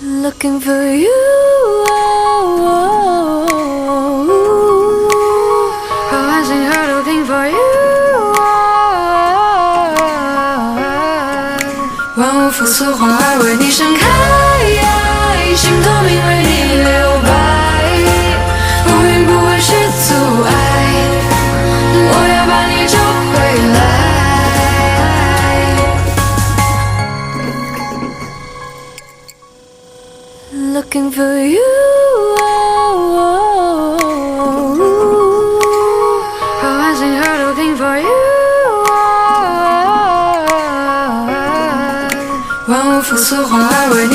Looking for you. I was in her looking for you. 万物复苏，花儿为你盛开，心透明为你留白，乌云不会是阻碍，我要把你找回来。Looking for you. I was in her looking for you. 万物复苏，花儿为你。